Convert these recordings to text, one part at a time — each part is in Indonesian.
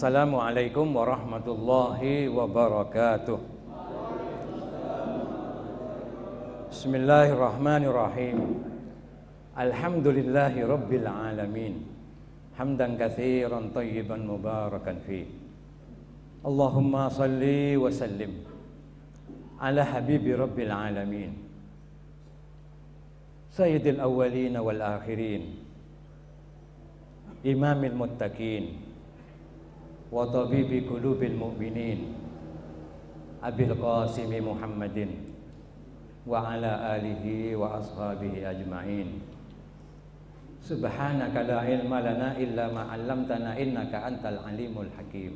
Assalamualaikum warahmatullahi wabarakatuh. Bismillahirrahmanirrahim. Alhamdulillahi rabbil alamin. Hamdan katsiran thayyiban mubarakan fi. Allahumma salli wa sallim ala habibi rabbil alamin. Sayyidil awwalin wal akhirin. Imamil muttaqin wa tabibi qulubil mu'minin. Abil Qasim Muhammadin wa ala alihi wa ashabihi ajma'in. Subhanaka la ilma lana illa ma 'allamtana innaka antal alimul hakim.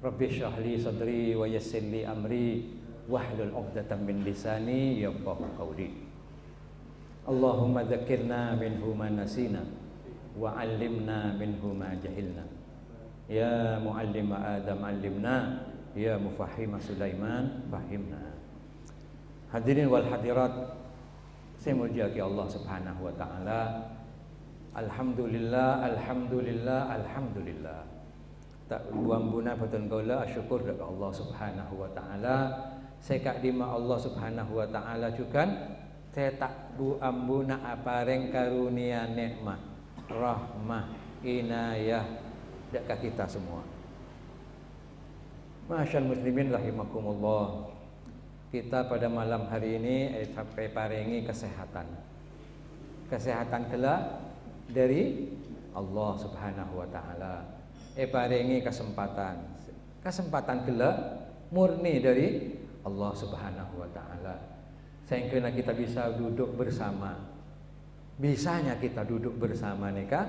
Rabbi shrah li sadri wa yassir li amri wahlul 'uqdatam min lisani yafqahu qawli. Allahumma dzakkirna minhu ma nasina wa 'allimna minhu ma jahilna. Ya muallim Adam 'allimna, ya mufahhim Sulaiman fahimna. Hadirin wal hadirat, saya muliakan Allah Subhanahu wa taala. Alhamdulillah, alhamdulillah, alhamdulillah. Tak buang buna patun kaula syukur kepada Allah Subhanahu wa taala. Saya kak dima Allah Subhanahu wa taala juga saya tak buang buna apareng karunia nikmat, rahmah, inayah dekat kita semua. Masyaallah muslimin rahimakumullah. Kita pada malam hari ini sampai paringi kesehatan. Kesehatan kelak dari Allah Subhanahu wa taala. Paringi kesempatan. Kesempatan kelak murni dari Allah Subhanahu wa taala. Sehingga kita bisa duduk bersama. Bisanya kita duduk bersama nikah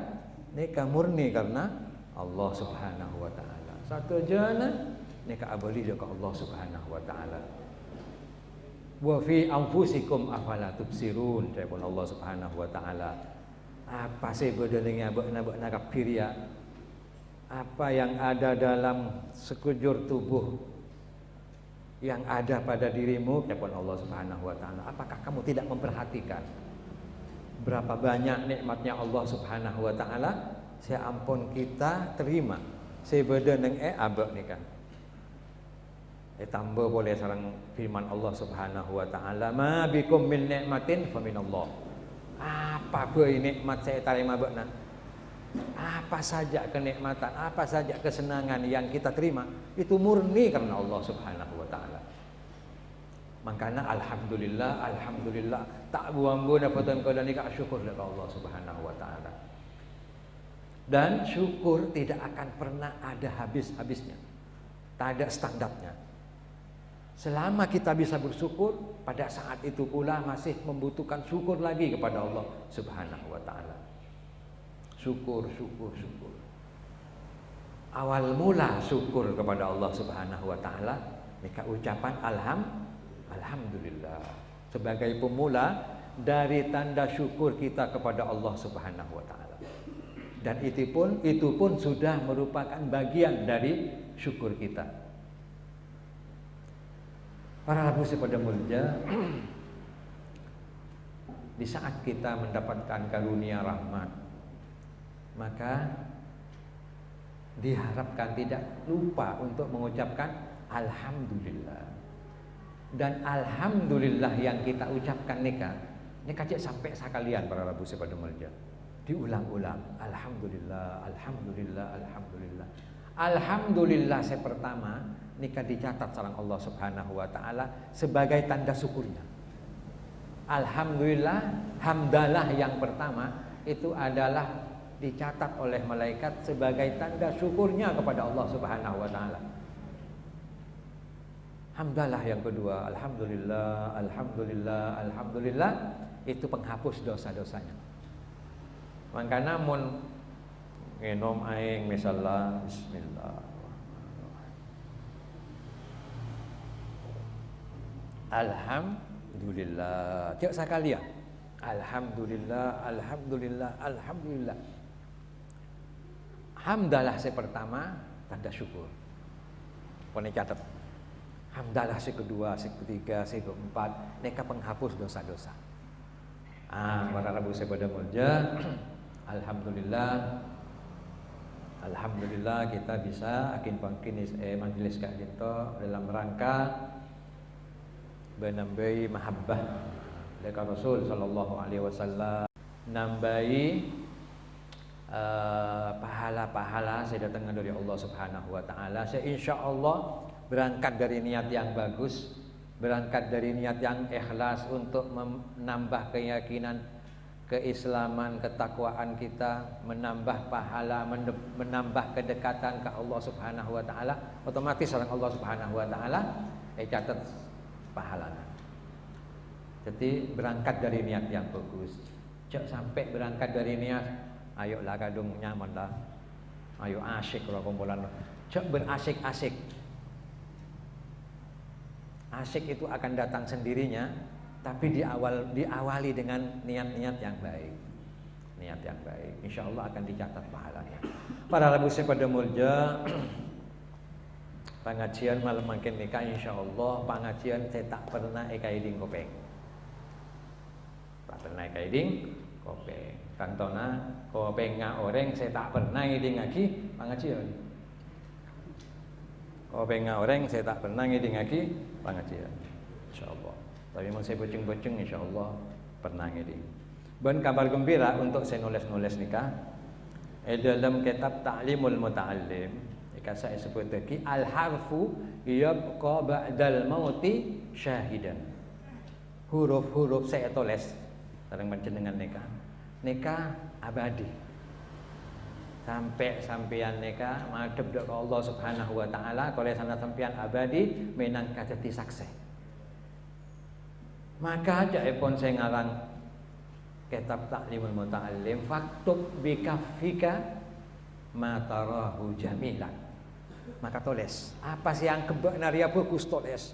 murni karena Allah Subhanahu wa taala. Satu jana nikah abadi dekat Allah Subhanahu wa taala. Wa fi anfusikum afala tubsirun, pun Allah Subhanahu wa taala. Apa sih bedenengnya bakna kafiria? Apa yang ada dalam sekujur tubuh yang ada pada dirimu, pun Allah Subhanahu wa taala. Apakah kamu tidak memperhatikan berapa banyak nikmatnya Allah Subhanahu wa taala? Saya ampun kita terima. Saya bedeneng abak ni kan. Tambah boleh sarang firman Allah Subhanahu wa taala, ma bikum min nikmatin fa minallah. Apa pun nikmat saya terima bakna. Apa saja kenikmatan, apa saja kesenangan yang kita terima itu murni karena Allah Subhanahu wa taala. Makanya alhamdulillah, alhamdulillah tak buang-buang dapatan kau dan nikah syukur kepada Allah Subhanahu wa taala. Dan syukur tidak akan pernah ada habis-habisnya. Tak ada standarnya. Selama kita bisa bersyukur, pada saat itu pula masih membutuhkan syukur lagi kepada Allah Subhanahu wa taala. Syukur, syukur, syukur. Awal mula syukur kepada Allah Subhanahu wa taala, maka ucapan alhamdulillah sebagai pemula dari tanda syukur kita kepada Allah Subhanahu wa taala. Dan itu pun sudah merupakan bagian dari syukur kita. Para hadirin pada mulia, di saat kita mendapatkan karunia rahmat, maka diharapkan tidak lupa untuk mengucapkan alhamdulillah. Dan alhamdulillah yang kita ucapkan ini kajak sampai sekalian para hadirin pada mulia. Diulang-ulang, alhamdulillah, alhamdulillah, alhamdulillah. Alhamdulillah saya pertama nikah dicatat sareng Allah Subhanahu wa taala sebagai tanda syukurnya. Alhamdulillah, hamdalah yang pertama itu adalah dicatat oleh malaikat sebagai tanda syukurnya kepada Allah Subhanahu wa taala. Hamdalah yang kedua, alhamdulillah, alhamdulillah, alhamdulillah itu penghapus dosa-dosanya. Makanya mun ngenom aing misalnya bismillah. Alhamdulillah. Tiap sekalian. Alhamdulillah, alhamdulillah, alhamdulillah. Hamdalah saya pertama tanda syukur. Pone catat. Hamdalah saya kedua, saya ketiga, saya keempat, neka penghapus dosa-dosa. Para Rabu saya pada mulia. Alhamdulillah Alhamdulillah kita bisa akin pangkin majlis kak dito dalam rangka menambahi mahabbah dekat Rasul sallallahu alaihi wasallam, nambahi pahala-pahala saya datangkan dari Allah Subhanahu wa taala. Saya insyaallah berangkat dari niat yang bagus, berangkat dari niat yang ikhlas untuk menambah keyakinan keislaman, ketakwaan kita, menambah pahala, menambah kedekatan ke Allah Subhanahu wa taala, otomatis orang Allah Subhanahu wa taala catat pahalanya. Jadi berangkat dari niat yang bagus. Cek sampai berangkat dari niat, ayolah kadung nyaman lah. Ayo asyik kalau kumpulan. Cek berasik-asik. Asyik itu akan datang sendirinya. Tapi diawali dengan niat-niat yang baik. Niat yang baik, insya Allah akan dicatat pahalanya. Para Rabu pada mulja, pengajian malam makin nikah, insya Allah pengajian saya tak pernah ikaiding kopeng. Tak pernah ikaiding kopeng. Kantona kopeng orang saya tak pernah ngiding lagi pengajian. Kopeng orang saya tak pernah ngiding lagi pengajian. Insya Allah. Tapi mau saya boceng-boceng insyaallah pernah ngedi. Ben kabar gembira untuk saya nulis-nulis nikah. Dalam kitab Ta'limul Muta'allim, saya sebut lagi al-harfu yabqa ba'dal mauti syahidan. Huruf-huruf saya tulis dalam panjenengan nikah. Nikah abadi. Sampai sampean nikah madhep ke Allah Subhanahu wa taala, kalau sana sampean abadi menang kadadi saksi. Maka jaipun saya ngarang kitab Ta'limul Muta'allim, faktub bikafika matarahu jamilan. Maka tulis apa sih yang kebenaria bagus, tulis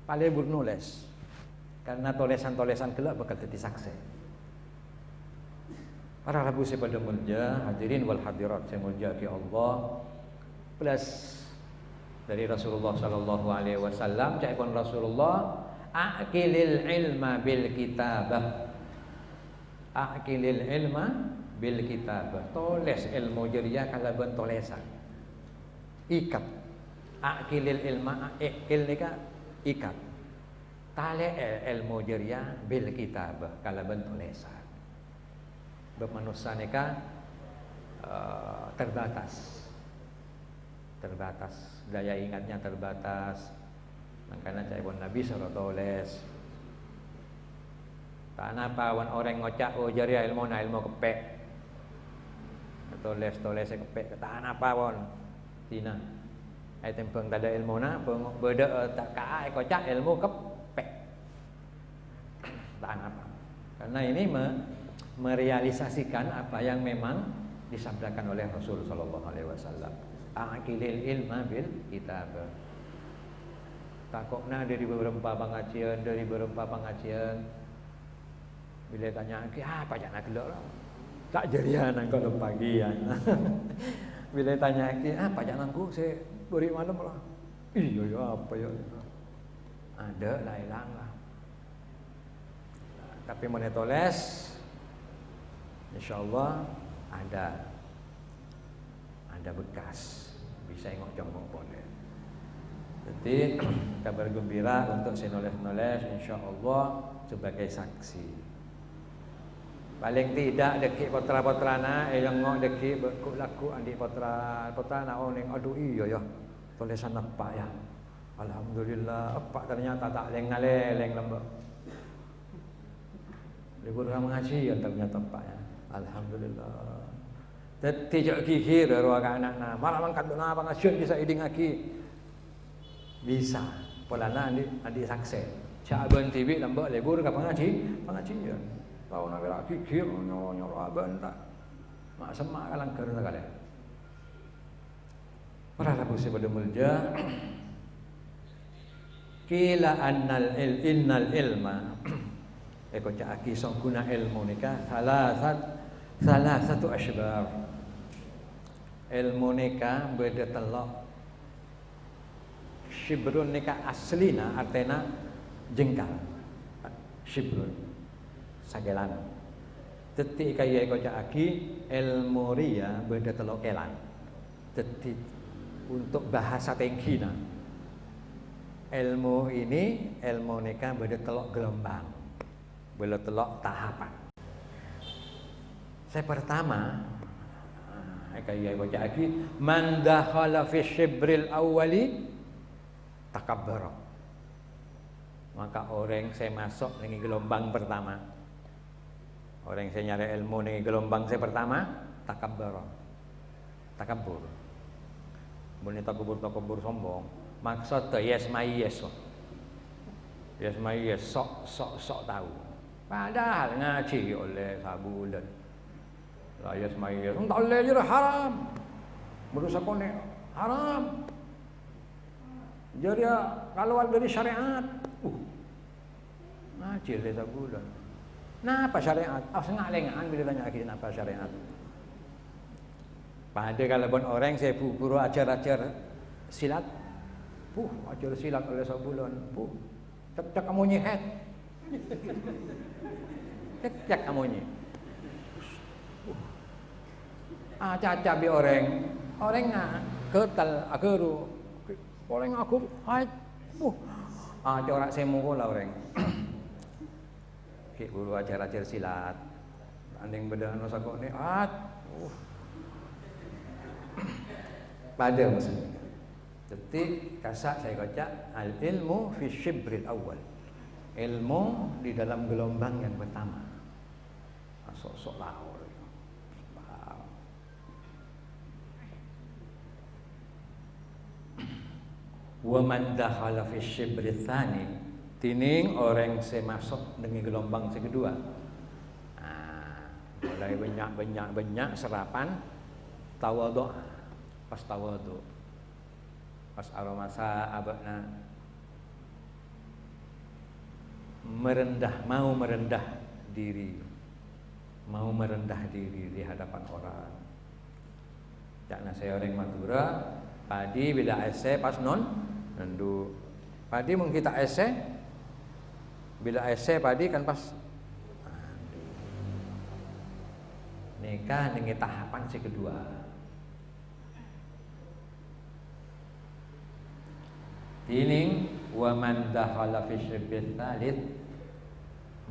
paling nulis, karena tulisan-tulisan gelap bakal jadi saksi. Para Rabu pada mulja, hadirin wal hadirat saya mulja ki Allah, plus dari Rasulullah sallallahu alaihi wasallam, jaipun Rasulullah aqilil ilma bil kitabah. Aqilil ilma bil kitabah. Tulis ilmu jariah kalaban tulisan. Ikat. Aqilil ilma, iqil nika ikat. Tale ilmu jariah bil kitabah kalaban tulisan. Bermanusia nika terbatas. Terbatas. Daya ingatnya terbatas. Makanya caipun Nabi suruh tulis. Tak napa wan orang ngocak oh jari ilmu kepek. Tulis kepek. Tak napa wan tina. Ai tempeng tak ada ilmu na, beda tak ka ai kocak ilmu kepek. Tak napa. Karena ini merealisasikan apa yang memang disabdakan oleh Rasul sallallahu alaihi wasallam. Aqilil ilma bil kitab. Takokna dari beberapa pengajian, bila tanya apa jangan gelok lah, tak jerian kalau pagi ya. Bila tanya apa jangan ku saya beri malam lah, iya ya apa ya, ada lah hilang lah. Tapi mau tulis, insyaallah ada bekas, bisa ngocong boleh. Jadi kabar gembira untuk si nulis-nulis insyaallah sebagai saksi. Paling tidak dekik potra-potrana yang ngok dekik laku andi potra na ning aduh iya ya tulisan apa ya. Alhamdulillah apa ternyata tak leng-leng lembek. Libur mengaji yang ternyata apa ya. Alhamdulillah. Tidak gigir ruang anak-anak. Malah mangkat na pengajian bisa iding lagi. Bisa polana andi sakse caban TV lambak lebur ke pengajian tahu nak berak gigir nyoro aban tak mak semak kalang ker sekali. Para Rabu pada mulja kila innal ilma eko caki songkuna ilmu nikah salah satu asbab ilmu nikah beda telok. Shibrun nika aslina artena jengkal. Shibrun sagelan. Detik kaya kocak lagi ilmu ria beda telok kelan. Detik untuk bahasa tinggi nah. Ilmu ini ilmu nikah beda telok gelombang. Beda telok tahapan. Saya pertama kaya kocak lagi man dakhala fi syibril awwali takabbara. Maka orang saya masuk dengan gelombang pertama. Orang yang saya nyari ilmu nih gelombang saya pertama takabur. Boleh takabur sombong. Maksud tuh yes my yes. Yes my yes sok tahu. Padahal ngaji oleh sabulan. Lah yes my yes. Tak boleh je haram. Berusaha konek haram. Jadi kalau dari syariat. Ngaji oleh sabulan. Napa syariat? Sengak lengan bila tanya lagi napa syariat. Pada kalau pun orang saya guru ajar silat, ajar silat oleh sebulan, cek kamu nyihet, cek kamu nyi. Caca bi orang ketal akeru, orang aku, corak saya mukul lah orang. Guru ajar silat anding bedah nusa kok ni pada maksudnya detik kasak saya baca al ilmu fi syibril awal ilmu di dalam gelombang yang pertama sok laur wa man dakhala fi syibril tsani tining orang saya masuk dengan gelombang kedua. Mulai banyak serapan tawadhu. Pas tawadhu. Pas aromasa abakna mau merendah diri di hadapan orang. Karena saya orang Madura, padi bila ese pas nendu. Padi mung kita ese bila ese padi kan pas nikah dengan tahapan si kedua. Tining wa man dakhala fi syibbil tsalits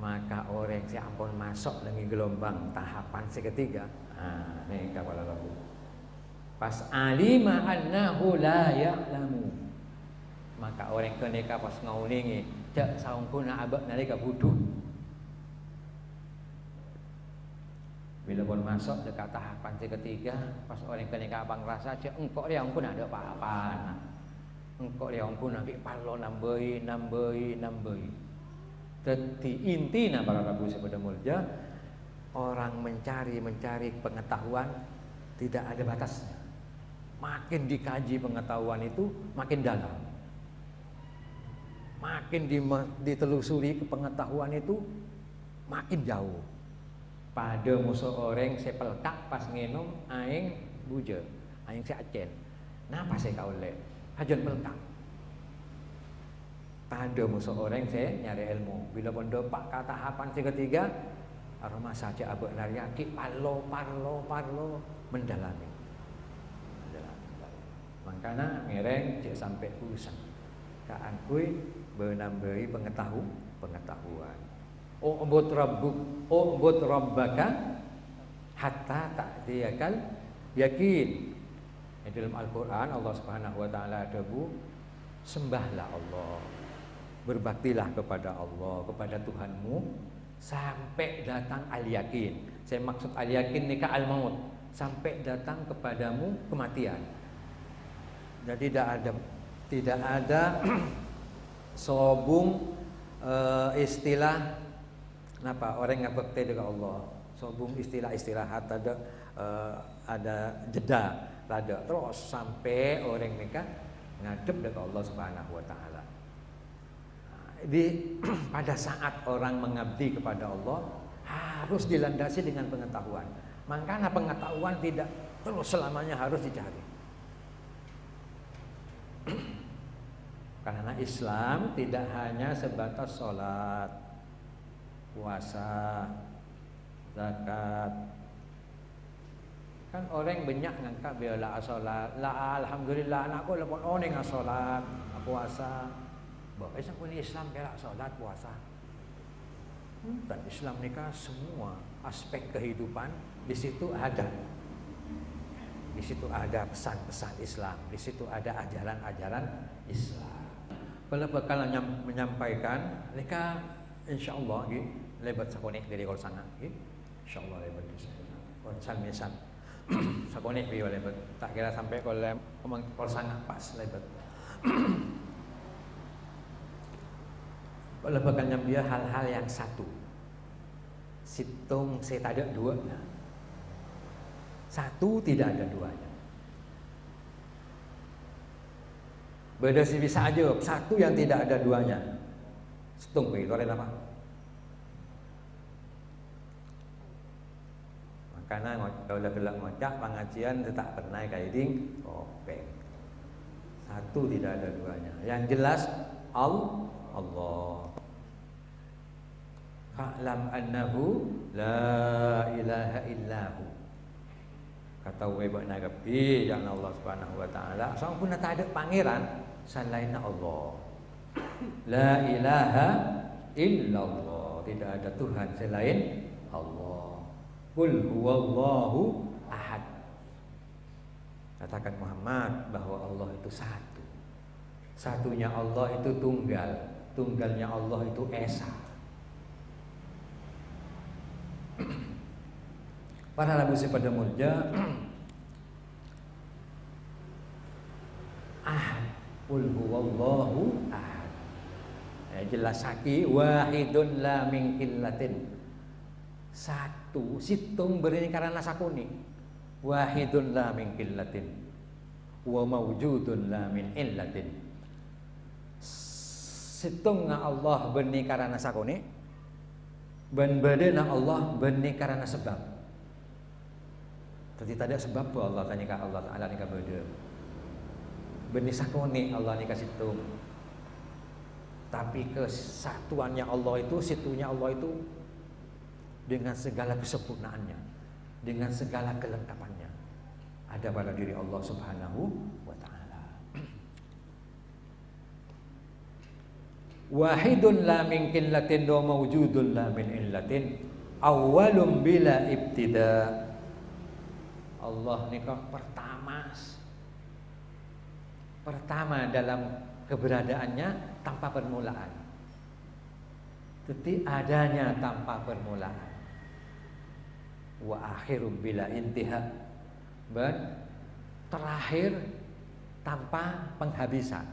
maka orang si ampun masuk dengan gelombang tahapan si ketiga. Nikah pada lagu. Pas alima annahu la ya'lamu. Maka orang ke nikah pas ngaulingi cak saungkuna abak nalika buduh. Bila pun masuk dekat tahapan si ketiga, pas orang ke nikah abang rasa cak engkau dia ampun ada apa-apa. Engkau dia ampun nak palo nambahi. Tetapi intinya para Rabu sepada mulja orang mencari pengetahuan tidak ada batasnya. Makin dikaji pengetahuan itu makin dalam. Makin ditelusuri pengetahuan itu makin jauh. Pada musuh orang saya pelkak pas nginum aing buja, aing saya acen. Napa saya kaulek? Hajan pelkak. Pada musuh orang saya nyari ilmu. Bila pun depak ke tahapan si ketiga, aroma saja abak nariaki parlo mendalami. Makanya ngereng cek sampai pusing. Kaan kui menambahi pengetahuan. Ubud rabbaka hatta ta'tiyakal yakin. Di dalam Al-Qur'an Allah Subhanahu wa taala ada sembahlah Allah. Berbaktilah kepada Allah, kepada Tuhanmu sampai datang al-yakin. Saya maksud al-yakin nikah al-maut, sampai datang kepadamu kematian. Dan tidak ada sobung istilah kenapa orang ngabekti dengan Allah. Sobung istilah istirahat ada jeda, ada terus sampai orang nikah ngadep dengan Allah Subhanahu wa taala. Pada saat orang mengabdi kepada Allah harus dilandasi dengan pengetahuan. Makanya pengetahuan tidak terus selamanya harus dicari. Karena Islam tidak hanya sebatas sholat, puasa, zakat. Kan orang banyak ngangkat bila salat, la alhamdulillah anakku lepon oning salat, puasa. Bapak pun Islam kira salat puasa. Dan Islam nikah semua aspek kehidupan di situ ada. Di situ ada pesan-pesan Islam, di situ ada ajaran-ajaran Islam. Kalau bakal menyampaikan, mereka insyaallah lebat sakonek dari kol sana, insyaallah lebat di sana. Konsal misal, sakonek biar lebat. Tak kira sampai kol sana pas lebat. Kalau bakal nyambia hal-hal yang satu, situng saya tak ada dua. Satu tidak ada duanya. Beda sih bisa aja. Satu yang tidak ada duanya. Setung begitu oleh apa? Makanya kalau gelak ngocak pengajian tetap pernah kaiding topeng. Satu tidak ada duanya. Yang jelas Allah. Fa'lam annahu la ilaha illahu. Kata webak nagapi yang Allah Subhanahu wa taala, sang pun tak ada pangeran selain Allah. La ilaha illallah, tidak ada Tuhan selain Allah. Qul huwallahu ahad. Katakan Muhammad bahwa Allah itu satu. Satunya Allah itu tunggal, tunggalnya Allah itu esa. Para rabusi pada mulja ahad, qul huwallahu ahad. Jelas saki wahidun la min qillatin. Satu, situng berini karena sakuni. Wahidun la min qillatin. Wa mawjudun la min illatin. Situng Allah berini karena sakuni. Ben badana Allah berini karena sebab. Jadi tak ada sebab apa Allah tanya ke Allah Ta'ala nikah beda. Benih sakoni Allah nikah situ. Tapi kesatuannya Allah itu, situnya Allah itu dengan segala kesempurnaannya, dengan segala kelengkapannya ada pada diri Allah Subhanahu wa Ta'ala. Wahidun la min qillatin wa mawjudun la min illatin awwalum bila ibtida. Allah nikah pertama dalam keberadaannya tanpa permulaan. Jadi adanya tanpa permulaan. Wa akhirum bila intiha. Dan terakhir tanpa penghabisan.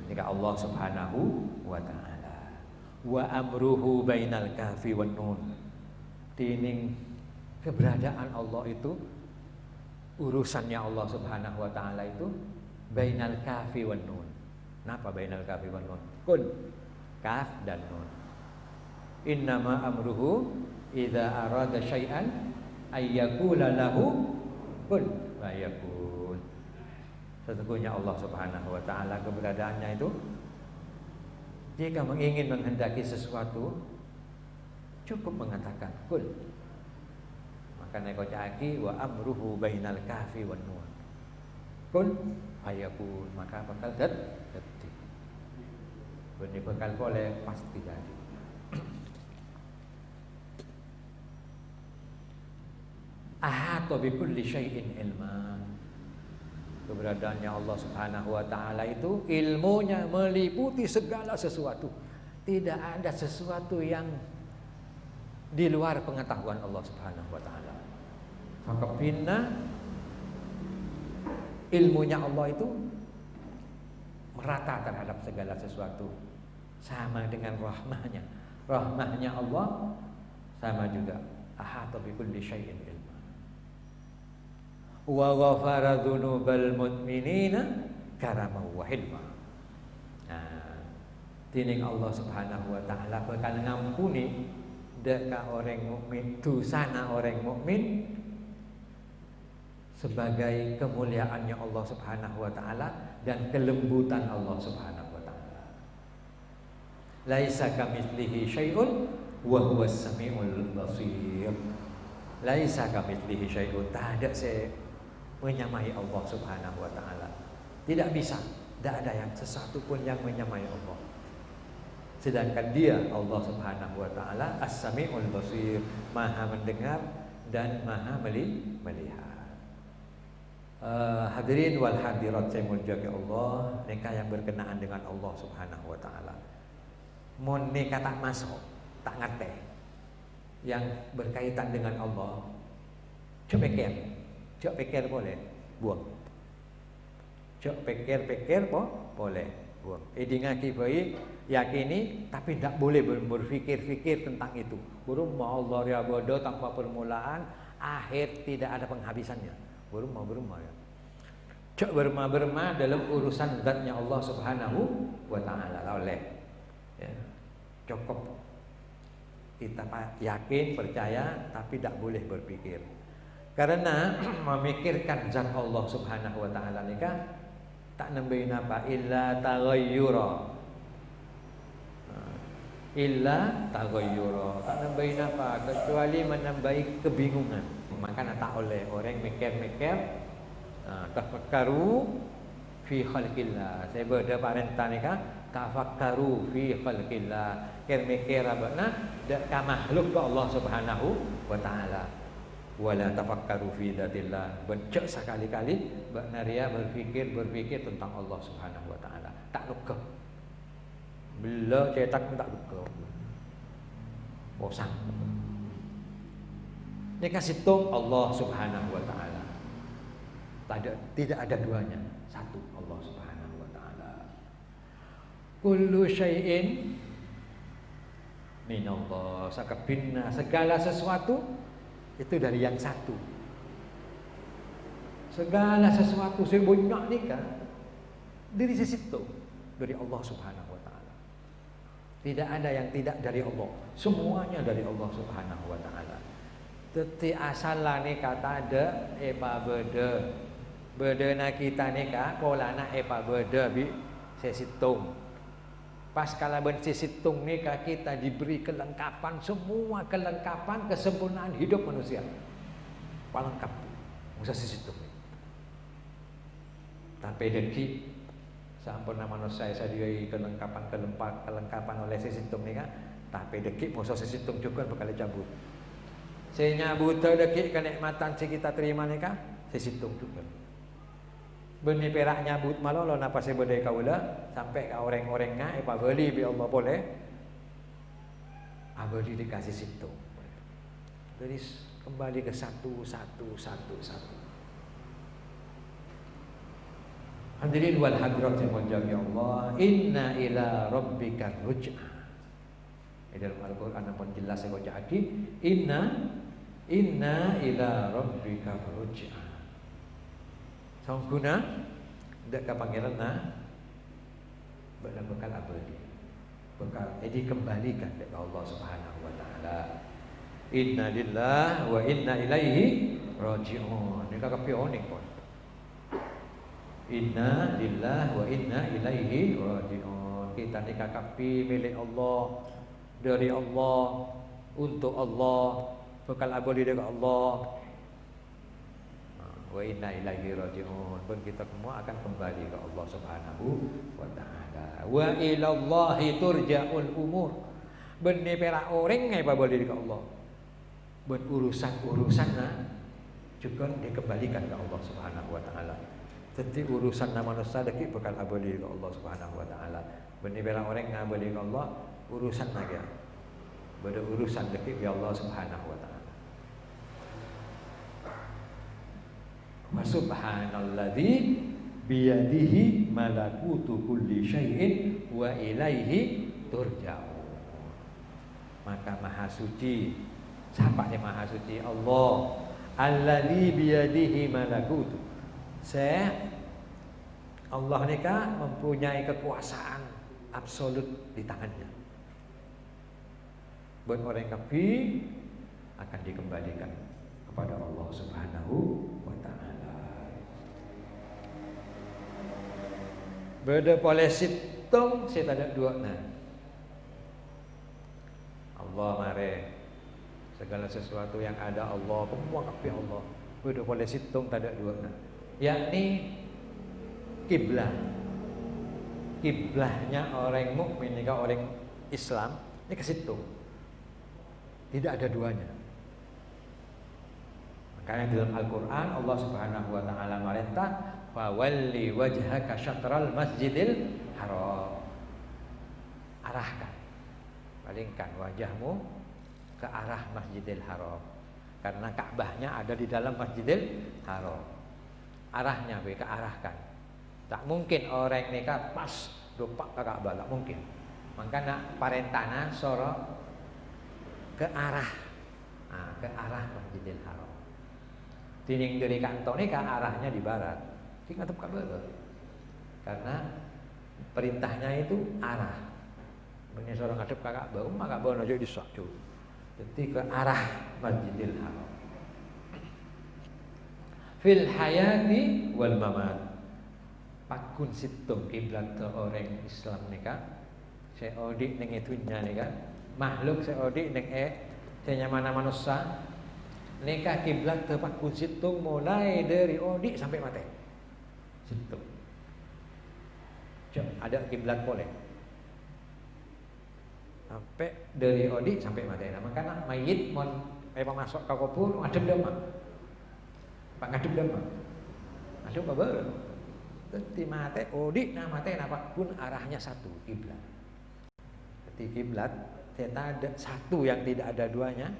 Nikah Allah Subhanahu wa taala. Wa amruhu bainal kafi wan nun. Tining keberadaan Allah itu, urusannya Allah Subhanahu wa taala itu bainal kafi wan nun. Napa bainal kafi wan nun? Kun, kaf dan nun. Innama amruhu idza arada syai'an ayyakula lahu kun fayakun. Sesungguhnya Allah Subhanahu wa taala keberadaannya itu jika ingin menghendaki sesuatu cukup mengatakan kun. Karena kau caki wa amruhu bainal kafi wan nun. Kun fayakun, maka bakal jadi. Benih bakal boleh pasti jadi. Ahata bi kulli syai'in ilma. Keberadaannya Allah Subhanahu wa taala itu ilmunya meliputi segala sesuatu. Tidak ada sesuatu yang di luar pengetahuan Allah Subhanahu wa taala. Fakabina ilmunya Allah itu merata terhadap segala sesuatu, sama dengan rahmahnya. Rahmahnya Allah sama juga. Ahata bi kulli syai'in ilma. Wa ghafara dzunubal mu'minina karama wa hilma. Nah, tining Allah Subhanahu wa taala bakal ngampuni deka orang mukmin, dosana orang mukmin sebagai kemuliaannya Allah Subhanahu wa taala dan kelembutan Allah Subhanahu wa taala. Laisa kamitslihi syai'un wa huwas samiul basir. Laisa kamitslihi syai'un. Tak ada saya menyamai Allah Subhanahu wa taala. Tidak bisa, tidak ada yang sesuatu pun yang menyamai Allah. Sedangkan Dia Allah Subhanahu wa taala As-Sami'ul Basir, Maha mendengar dan Maha melihat. Hadirin wal hadirat saya muliakan Allah, nikah yang berkenaan dengan Allah Subhanahu wa taala. Mun nikah tak masuk, tak ngerti. Yang berkaitan dengan Allah, coba pikir boleh buang. Coba pikir boleh buang. Ngaki baik, yakini tapi tidak boleh berfikir-fikir tentang itu. Berumah Allah ya bodoh tanpa permulaan, akhir tidak ada penghabisannya. Berumah ya. Cok berma dalam urusan zatnya Allah Subhanahu wa taala oleh. Ya. Cukup kita yakin, percaya, tapi tidak boleh berpikir. Karena memikirkan zat Allah Subhanahu wa taala nikah tak nambahin apa illa taghayyura. Illa taghayyura. Tak nambahin apa kecuali menambahi kebingungan. Maka tak oleh orang mikir-mikir tafakkaru fi khalqillah. Saya berda parenta nikah tafakkaru fi khalqillah. Mikir abana dak ka makhluk ke Allah Subhanahu wa taala. Wala tafakkaru fi dzatillah. Bencok sekali-kali baknaria berfikir tentang Allah Subhanahu wa taala. Tak luka. Bila cetak tak luka. Bosan. Ini kasih tong Allah Subhanahu wa taala. Tidak ada duanya, satu Allah Subhanahu wa taala. Kullu syai'in minallah, sakabinna, segala sesuatu itu dari yang satu. Segala sesuatu sebanyak ni kan dari situ, dari Allah Subhanahu wa taala. Tidak ada yang tidak dari Allah, semuanya dari Allah Subhanahu wa taala. Teti asal ni kata ada beda na kita ni ka pola na beda bi sesitung. Pas kala ben sesitung ni ka kita diberi kelengkapan, semua kelengkapan kesempurnaan hidup manusia. Palengkap. Musa sesitung. Tapi deki sampurna manusia saya dioi kelengkapan oleh sesitung ni ka. Tapi deki musa sesitung juga bakal cabut. Saya nyabut deki kenikmatan si kita terima ni ka sesitung juga. Benih perak nyabut malolo napa saya berdaya kaula sampai ke orang-orangnya beli bi Allah boleh abadi dikasih situ. Jadi kembali ke satu. Hadirin wal hadirat yang mulia Allah, inna ila rabbika ruj'a. Dalam Al-Qur'an pun jelas saya baca lagi, inna ila rabbika ruj'a. Sangkuna dak ka panggilan bekal abadi. Bekal dikembalikan kepada Allah Subhanahu wa taala. Inna lillahi wa inna ilaihi raji'un. Ini kakak pionik pun. Inna lillahi wa inna ilaihi raji'un. Kita ni kakak milik Allah, dari Allah, untuk Allah, bekal abadi dari Allah. Wa inna ilaihi raji'un. Pun kita semua akan kembali ke Allah Subhanahu wa taala. Wa ilallahi turja'ul umur. Benih perak orang ngai balik ke Allah. Urusan-urusanna juga dikembalikan ke Allah Subhanahu wa taala. Jadi urusan manusia lagi bakal abadi ke Allah Subhanahu wa taala. Benih perak orang ngai balik ke Allah, urusan lagi. Beda urusan lagi ke Allah Subhanahu wa taala. Wa subhanalladzi biyadihi malakutu kulli syai'in wa ilaihi turja'un. Maka maha suci, siapa yang maha suci? Allah. Alladzi biyadihi malakutu. Allah ni kan mempunyai kekuasaan absolut di tangannya. Buat orang kafir akan dikembalikan kepada Allah Subhanahu wa taala. Beda polesit tong saya tak ada dua nah. Allah mare. Segala sesuatu yang ada Allah, semua kabeh Allah. Udah boleh situng tak ada dua. Yakni kiblah. Kiblahnya orang mukmin ini orang Islam ini ke situ. Tidak ada duanya. Makanya dalam Al-Qur'an Allah Subhanahu wa taala merintah fawalli wajhaka syatral masjidil haram. Arahkan, palingkan wajahmu ke arah Masjidil Haram. Karena Ka'bahnya ada di dalam Masjidil Haram. Arahnya ke arahkan. Tak mungkin orang nikah pas dopak ke Ka'bah, tak mungkin. Makanya parentana soro ke arah, ke arah Masjidil Haram. Tining dari kantong ini ke arahnya di barat. Tinggal tetap Ka'bah. Karena perintahnya itu arah. Ini seorang ngadep ke Ka'bah, maka Ka'bah aja disatu. Jadi ke arah Masjidil Haram. Fil hayati wal mamat. Pakun situng kiblat orang Islam nika. Seodik ning itunya nika. Makhluk seodik ning senya mana manusia. Nika kiblat pakun situng mulai dari odik sampai mati. Situng. Ada kiblat boleh. Sampai dari odi sampai mati. Nah, makanya mayit mon masuk ke kubur ngadep dama. Pak ngadep dama. Ngadep apa? Dadi mati odi nah mati napa pun arahnya satu kiblat. Jadi kiblat tidak ada satu yang tidak ada duanya.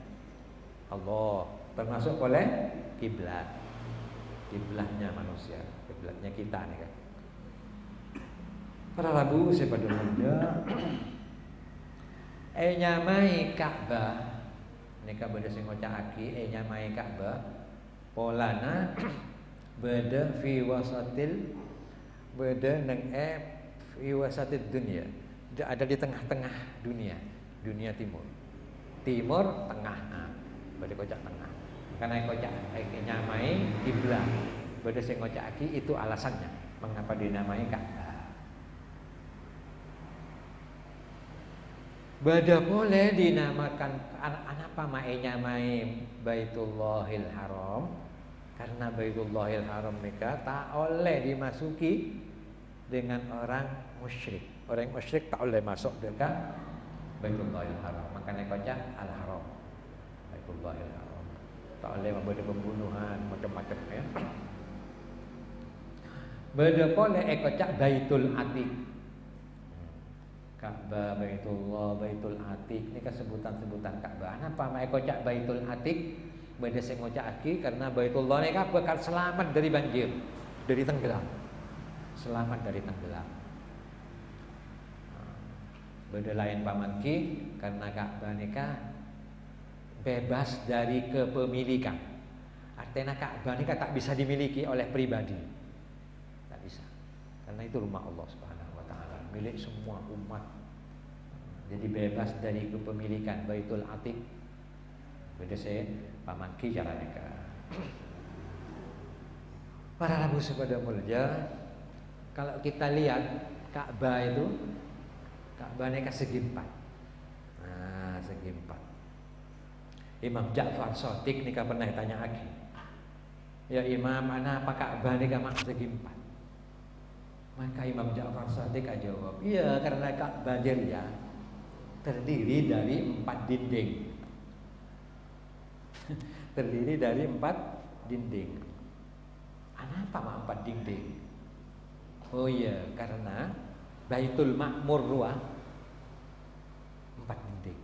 Allah termasuk oleh kiblat. Kiblatnya manusia, kiblatnya kita nih kan. Para rabu sepada muda nyamai Ka'bah nika beda sing ngocakake nyamai Ka'bah polana beda fi wasatil beda neng fi wasatid dunya ada di tengah-tengah dunia timur tengah beda kocak tengah karena kocak nyamai kiblat beda sing ngocakake itu alasannya mengapa dinamai Ka'bah. Bada boleh dinamakan apa ma'enya main Baitullahil Haram karena Baitullahil Haram mereka tak oleh dimasuki dengan orang musyrik. Orang musyrik tak oleh masuk dekat Baitullahil Haram. Makanya kocak Al-Haram. Baitullahil Haram. Tak oleh membuat pembunuhan macam-macam ya. Bada boleh kocak Baitul Atiq. Ka'bah, Baitullah, Baitul Atiq ini kan sebutan-sebutan Ka'bah. Apa mae kocak Baitul Atiq? Beda sing ngocakake karena Baitullah ini kan bakal selamat dari banjir, dari tenggelam. Selamat dari tenggelam. Beda lain pamanki karena Ka'bah ini kan bebas dari kepemilikan. Artinya Ka'bah ini kan tak bisa dimiliki oleh pribadi. Tak bisa. Karena itu rumah Allah Subhanahu wa taala, milik semua umat. Jadi bebas dari kepemilikan Baitul Atiq. Beda saya pamanki caranya ke. Para rabu sepada mulja, kalau kita lihat Ka'bah itu Ka'bahnya segi empat. Nah, segi empat. Imam Ja'far Shadiq nika pernah tanya lagi. Ya Imam, mana apa Ka'bah nika mak segi empat? Maka Imam Ja'far Shadiq jawab, iya karena Ka'bah ya terdiri dari 4 dinding. Terdiri dari 4 dinding. Kenapa mak 4 dinding? Oh iya, karena Baitul Ma'mur 4 dinding.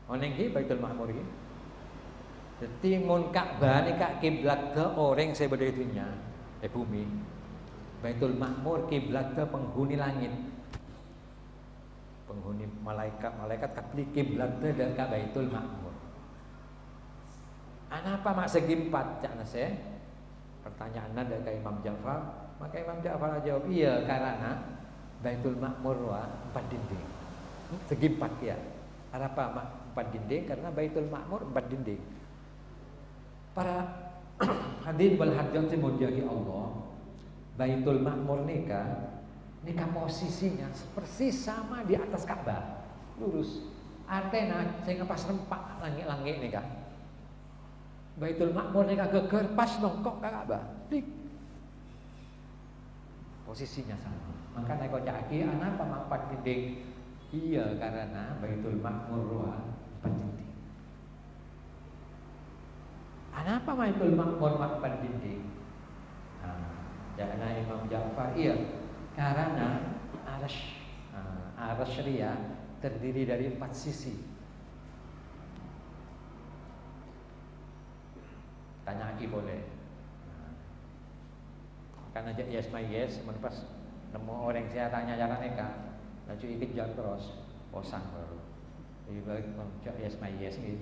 Oneng ki Baitul Ma'mur iki. Dadi mun Ka'bah nek kiblat ke orang sebeda itunya, bumi. Baitul Ma'mur kiblat ke penghuni langit. Penghuni malaikat kabli kiblat ke Baitul Ma'mur. Kenapa mak segi 4 cak nase? Pertanyaan dari Imam Ja'far. Maka Imam Ja'far jawab, iya karena Baitul Ma'mur 4 dinding. Segi 4 ya. Kenapa mak 4 dinding? Karena Baitul Ma'mur 4 dinding. Para hadirin wal hadirat dimujaki Allah, Baitul Ma'mur nikah posisinya persis sama di atas Ka'bah, lurus. Artena sehingga pas rempak langit-langit nih kan. Baitul Ma'mur nih geger pas nongkok ka Ka'bah. Posisinya sama. Maka nek caki ana pamangpat dinding. Iya karena Baitul Ma'mur ruang pendinding. Kenapa Baitul Ma'mur makan dinding? Jana Imam Ja'far iya karena arasy ria terdiri dari 4 sisi. Tanya lagi boleh. Karena yes my yes, pas nemu orang saya tanya cara neka, laju ikut jalan terus, bosan baru. Jadi bagi yes my yes gitu.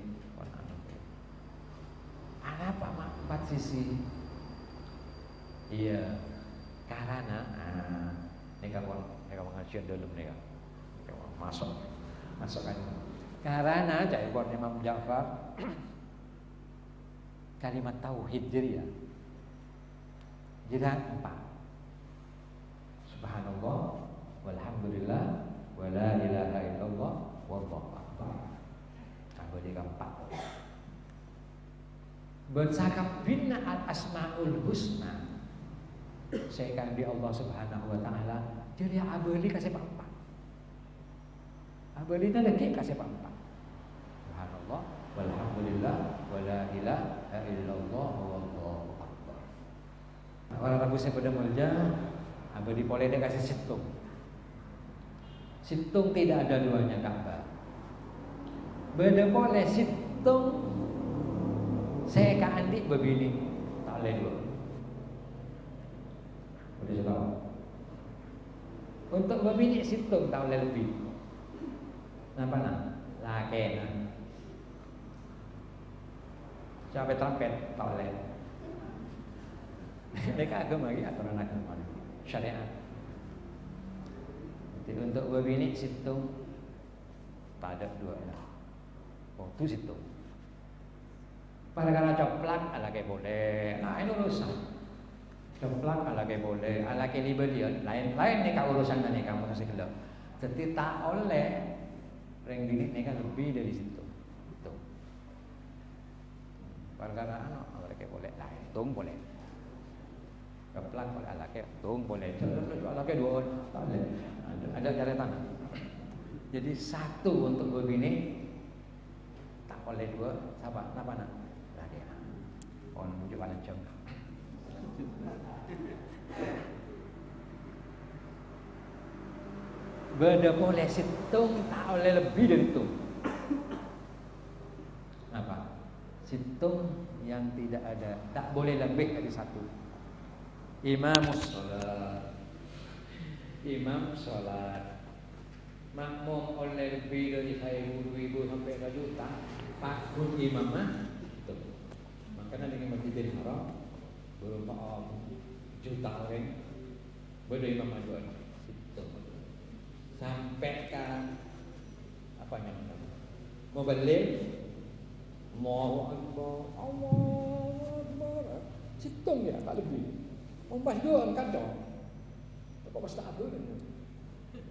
Kenapa 4 sisi? Iya, karena ini kamu ngajian dulu nih kan, masukkan. Karena jadi buat Imam Ja'far kalimat tauhid ya, jadi 4. Subhanallah, walhamdulillah, wala ilaha illallah, wallahu akbar. Aku di 4. Bercakap bina al-asma'ul husna. Saya kan di Allah Subhanahu wa taala, jadi abeli kasih 4. Abeli lagi kasih 4. Subhanallah, walhamdulillah, wala ilaha illallah, wallahu akbar. Orang Rabu saya pada mulja, abeli boleh dia kasih situng. Situng tidak ada duanya Ka'bah. Beda boleh situng saya ke Andi begini tak boleh dua. Udah tahu. Untuk berbini situng tak boleh lebih. Kenapa nak? Lakenan. Sampai trompet tak boleh. Mereka agama lagi aturan agama syariat. Jadi untuk berbini situng tak ada dua. Oh tu situng. Pada coplak ala ke boleh. Nah ini urusan. Coplak ala ke boleh. Ala ke libelian lain-lain nih kau urusan nih kamu kasih gelap. Jadi tak oleh ring dini nih kan lebih dari situ. Itu. Pada ala ke boleh lain. Tung boleh. Coplak boleh ala ke tung boleh. Ala ke dua tak boleh. Ada catatan. Jadi satu untuk berbini tak boleh dua. Siapa? Apa nak? On menunjukkan jam. Beda boleh situng tak oleh lebih dari itu. Apa? Situng yang tidak ada, tak boleh lebih dari satu. Imam sholat, makmum oleh lebih dari 1.000 sampai 2 juta. Pakun imamah. Karena dengan Masjidil Haram beberapa juta orang Imam Adwan sampai ke apa namanya Mubalik Allahu Akbar situng ya tak lebih membah dua kan dong apa pasti apa ni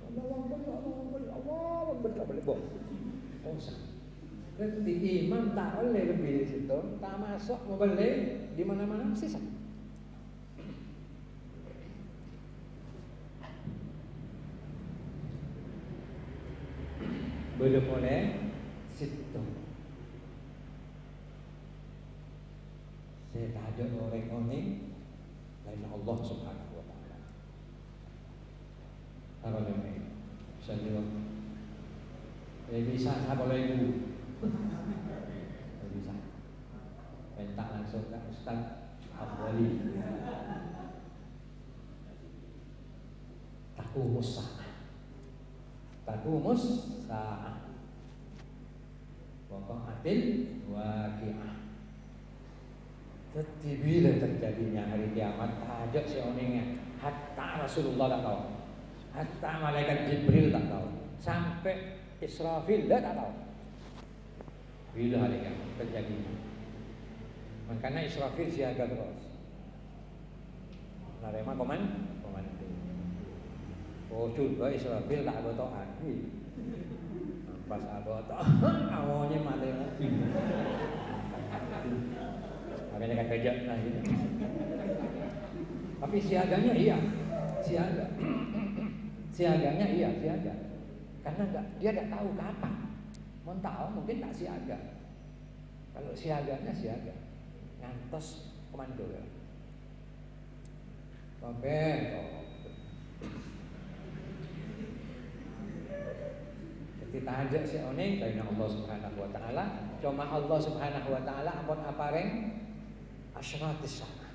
Allahu Akbar tak boleh bohong di imam tak boleh lebih di situ, tak masuk mau beli di mana-mana sisa. Boleh boleh situ. Saya tak ada orang ini lain Allah Subhanahu Wa Taala. Apa namanya? Bisa jawab. Bisa apa boleh bisa minta langsung ke Ustaz Abdali takumus sa'ah waqa'atil waqi'ah. Jadi bila terjadinya hari kiamat tajak seoningnya hatta Rasulullah tak tahu, hatta malaikat Jibril tak tahu, sampai Israfil tak tahu bila hari kiamat terjadinya. Makanya Israfil siaga terus. Narema koman. Oh coba Israfil tak ada taat. Pas abot awalnya mati. Makanya kan kerja nah gitu. Tapi siaganya iya, siaga. Siaganya iya, siaga. Karena dia tidak tahu kapan. Mau tahu mungkin tak siaga. Kalau siaganya siaga, ngantos komando ya. Oke. Jadi tahajud si oning dari Allah Subhanahu Wa Taala. Cuma Allah Subhanahu Wa Taala ampun apareng asyratis sana.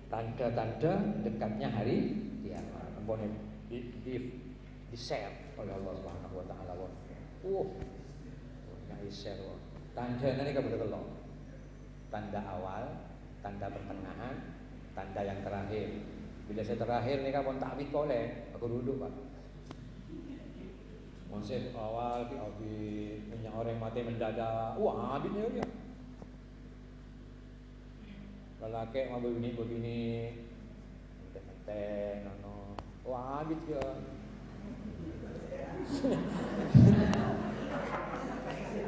Tanda-tanda dekatnya hari kiamat. Ampun di share oleh Allah Subhanahu Wa Taala. Ngai share. Tanda ini kepada Allah. Tanda awal, tanda pertengahan, tanda yang terakhir. Bila saya terakhir ni kan tak habis koleh, aku duduk pak. Konsep awal habis minyak orang mati mendadak, habisnya dia. Lelaki mau begini, teh, nono, habis dia.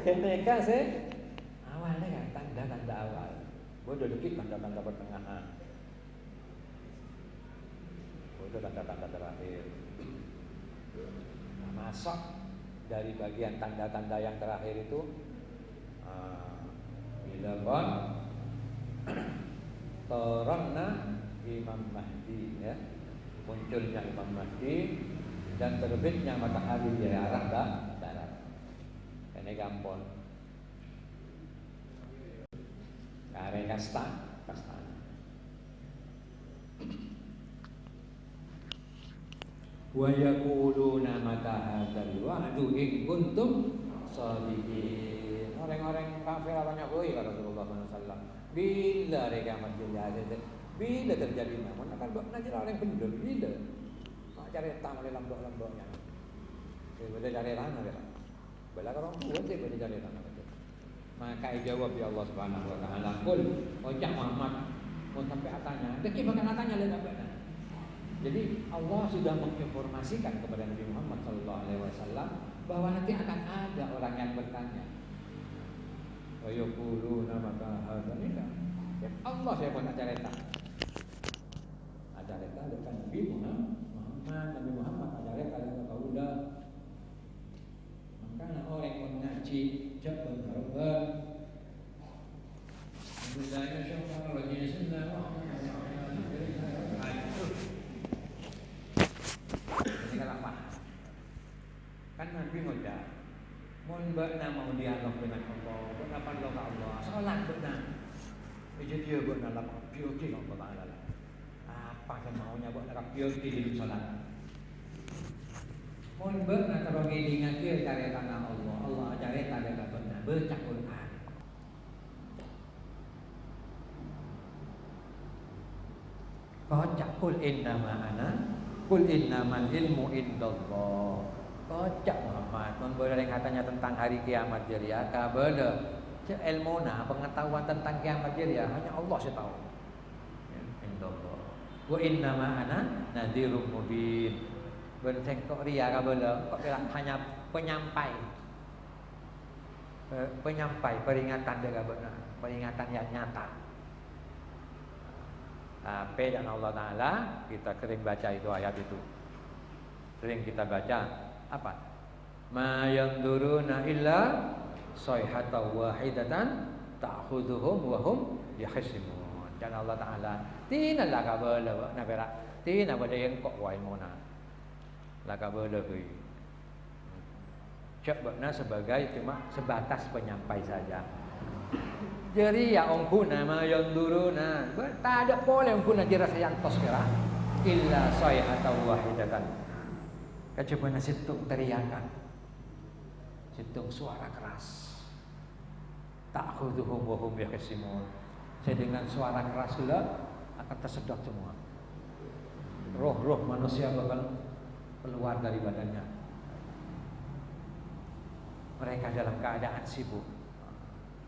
Ketika saya awalnya kan tanda-tanda awal, bodoh dikit tanda-tanda pertengahan, bodoh tanda-tanda terakhir. Nah, masuk dari bagian tanda-tanda yang terakhir itu, bila kon toronna Imam Mahdi, ya, munculnya Imam Mahdi dan terbitnya matahari dari arah barat. Ini gampang. Kare kasta. Wa yaquluna mata hadzal wa'du in kuntum shadiqin. Orang-orang kafir banyak boy Rasulullah SAW. Bila kiamat terjadi? Bila terjadi? Namun akan nanti orang penduduk bila. Mak cari tamu oleh lambok-lamboknya. Bila cari lana bila. Bila orang tua sih bila cari lana. Maka jawab ya Allah Subhanahu Wa Taala, "Qul wajah Muhammad mau sampai atanya." Deki bahkan atanya lihat apa. Jadi Allah sudah menginformasikan kepada Nabi Muhammad SAW bahwa nanti akan ada orang yang bertanya. Wa yaquluna mata hadzal ila. Allah saya pun ada cerita. Ada cerita dengan Nabi Muhammad ada cerita dengan kaulah. Maka orang yang ngaji jabal harban. Bismillahirrahmanirrahim. Kan Nabi ngoda, mohon benar mau dialog dengan Allah, kenapa Allah Allah, salat benar, jadi dia benar dalam purity Allah Taala. Apa yang maunya buat dalam purity di salat? Mohon benar terus ingat dia cari tanah Allah, Allah cari tanah benar, baca Quran. Kocak kul innamal ilmu indallah. Kocak Muhammad, memberi katanya tentang hari kiamat jeria, kabel, ilmu pengetahuan tentang kiamat jeria hanya Allah yang tahu. Indallah. Wa innama ana nadhirum mubin. Benceng kok ria kabel, kok bilang hanya penyampai peringatan dia kabel, peringatan yang nyata. Apa dan Allah Taala kita sering baca itu ayat itu, sering kita baca apa? Ma yanzuruna illa sayhatan wahidatan ta'khudhuhum wa hum yakhsimun. Dan Allah Taala tina la kabala na berak tina pada yang kok wai mona la kabala kui. Coba sebagai cuma sebatas penyampai saja. Jadi ya ongkuna ma yanzuruna, tak ada boleh ongkuna dirasa yang tos merah illa sayhatan wahidatan. Kecuali situng teriakan, situng suara keras. Ta'khudhuhum wa hum yakhsimun. Saya dengan suara keras pula akan tersedot semua. Roh-roh manusia bakal keluar dari badannya. Mereka dalam keadaan sibuk.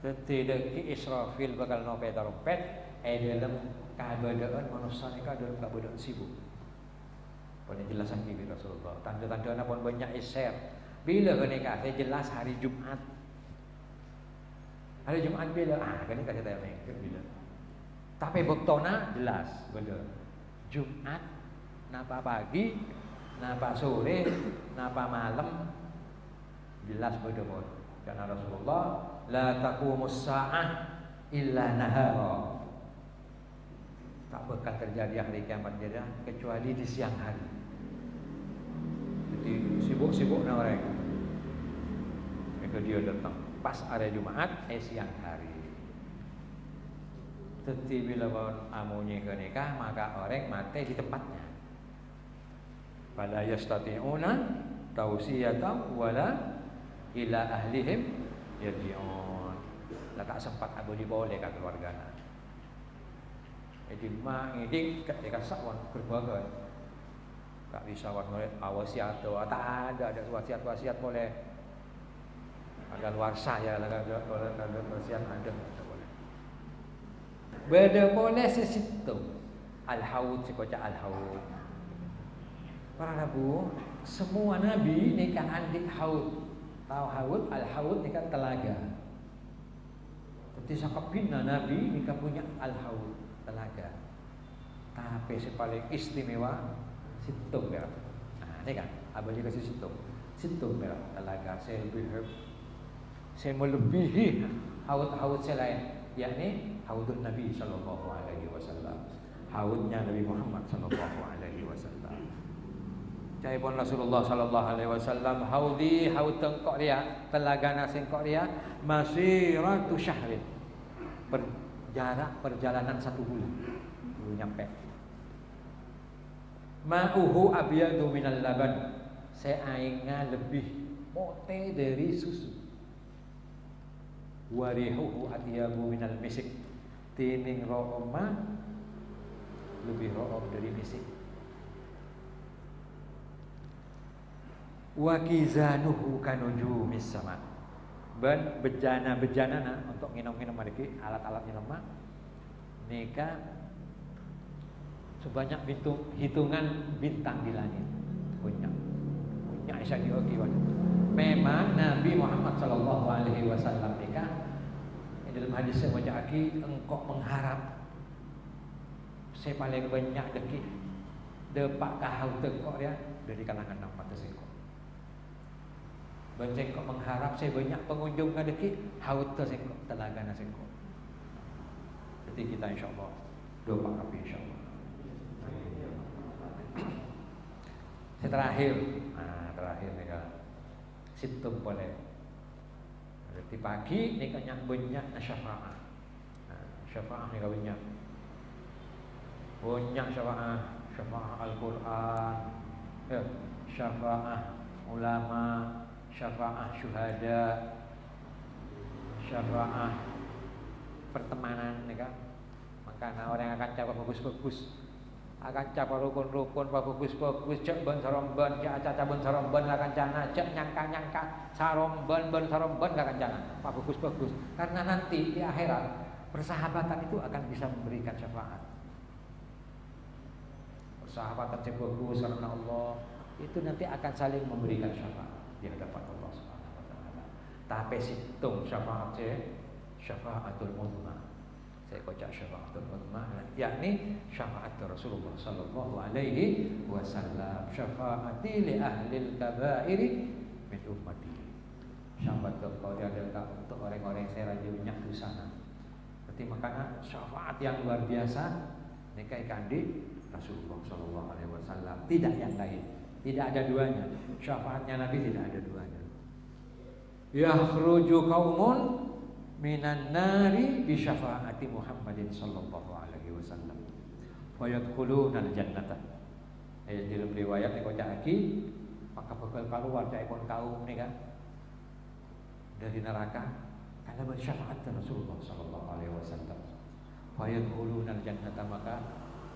Tidak ki Israfil bakal nope trompet, dalam keadaan manusia mereka dalam keadaan sibuk. Pada jelasan Nabi Rasulullah. Tanda-tanda pun banyak share. Bila kau nikah? Saya jelas hari Jumat. Hari Jumat bila? Kau nikah saya tanya bila. Tapi bektona jelas bila. Jumat, napa pagi, napa sore, napa malam, jelas betul. Karena Rasulullah la taqumus sa'ah illa nahara. Tak bakal terjadi hari kiamat kecuali di siang hari. Jadi sibuk-sibuk orang. Maka dia datang pas hari Jumat siang hari. Tetapi bila amunya ke nikah maka orang mati di tempatnya. Fala yastati'una tausiyatan wala ila ahlihim yarji'un. Tak sempat abu diboleh kat keluarga. Jadi mak ini ketika sakwan berbagai. Tak bisa wasiat tu, tak ada wasiat boleh. Ada luar saya lah ada wasiat ada tak boleh. Beda boleh sesitu. Al-Haud sekoca Al-Haud. Para nabi, semua nabi nikahan di Haud. Tahu Haud? Al-Haud nikah telaga. Tapi sakapina nabi nikah punya Al-Haud telaga. Tapi si paling istimewa Situm merah. Ini kan, abang juga si Situm merah telaga. Saya melebihi haud saya lain, yakni haudun Nabi sallallahu alaihi wasallam. Haudnya Nabi Muhammad sallallahu alaihi wasallam. Cai pun Rasulullah sallallahu alaihi wasallam haudi haud tengkok dia, telaga nasengkok dia masiratu syahrin. Jarak perjalanan 1 bulan. Belum nyampe. Ma'uhu abyadu minal laban. Saya aingnya lebih mote dari susu. Warihuhu atyabu minal misik. Tining ro'oma lebih ro'om dari misik. Wa kizanuhu kanujumis sama. Bejana untuk minum lagi alat-alat minum nikah sebanyak hitungan bintang di langit. Punya Aisyah dioki waktu. Memang Nabi Muhammad sallallahu alaihi wasallam nikah dalam hadis saya baca lagi engkau mengharap saya paling banyak deki depak kahau tekok dia dari kalangan nak mata sengkok. Benceng kau mengharap saya banyak pengunjung ngadeki haut sengkok telaga na sengkok. Jadi kita insyaallah doa api insyaallah. Terakhir nih kan situm boleh. Jadi pagi ni kan yang banyak syafaat. Syafaat ni kan banyak syafaat Al-Quran, syafaat ulama, syafaat syuhada, syafaat pertemanan ni kan. Maka orang yang akan cakap bagus-bagus, akan cakap rukun-rukun bagus-bagus, cek ben saromben, cek aca ben saromben akan cana, cek nyangka-nyangka saromben akan cana, bagus-bagus. Karena nanti di akhirat persahabatan itu akan bisa memberikan syafaat. Persahabatan yang bagus karena Allah itu nanti akan saling memberikan syafaat di hadapan Allah Subhanahu wa taala. Tapi situng syafaatul uzma. Saya baca syafaatul uzma yakni syafaat Rasulullah sallallahu alaihi wasallam, syafaati li ahli al-kaba'iri min ummati. Syafaat kau dia ada untuk orang-orang saya rajinnya di sana. Berarti makanya syafaat yang luar biasa nikah kandi Rasulullah sallallahu alaihi wasallam, tidak yang lain. Tidak ada duanya. Syafaatnya Nabi tidak ada duanya. Yakhruju qaumun minan nari bi syafaati Muhammadin sallallahu alaihi wasallam. Fa yadkhuluna al-jannata. Dalam riwayat yang baca lagi, maka bakal keluar dari kaum ni kan dari neraka karena bersyafaat Rasulullah sallallahu alaihi wasallam. Fa yadkhuluna al-jannata, maka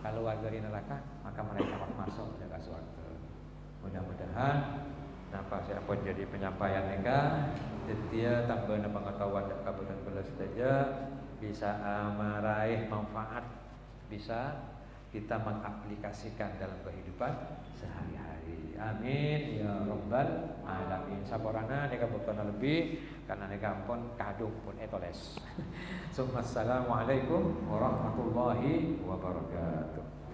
keluar dari neraka, maka mereka masuk ke surga. Mudah-mudahan napa saya pun jadi penyampaian mereka setia tambah pengetahuan dan kabupaten Belas saja bisa meraih manfaat, bisa kita mengaplikasikan dalam kehidupan sehari-hari. Amin ya rabbal alamin. Saporana neka bekana lebih karena neka ampun kadung pun etoles. Assalamualaikum warahmatullahi wabarakatuh.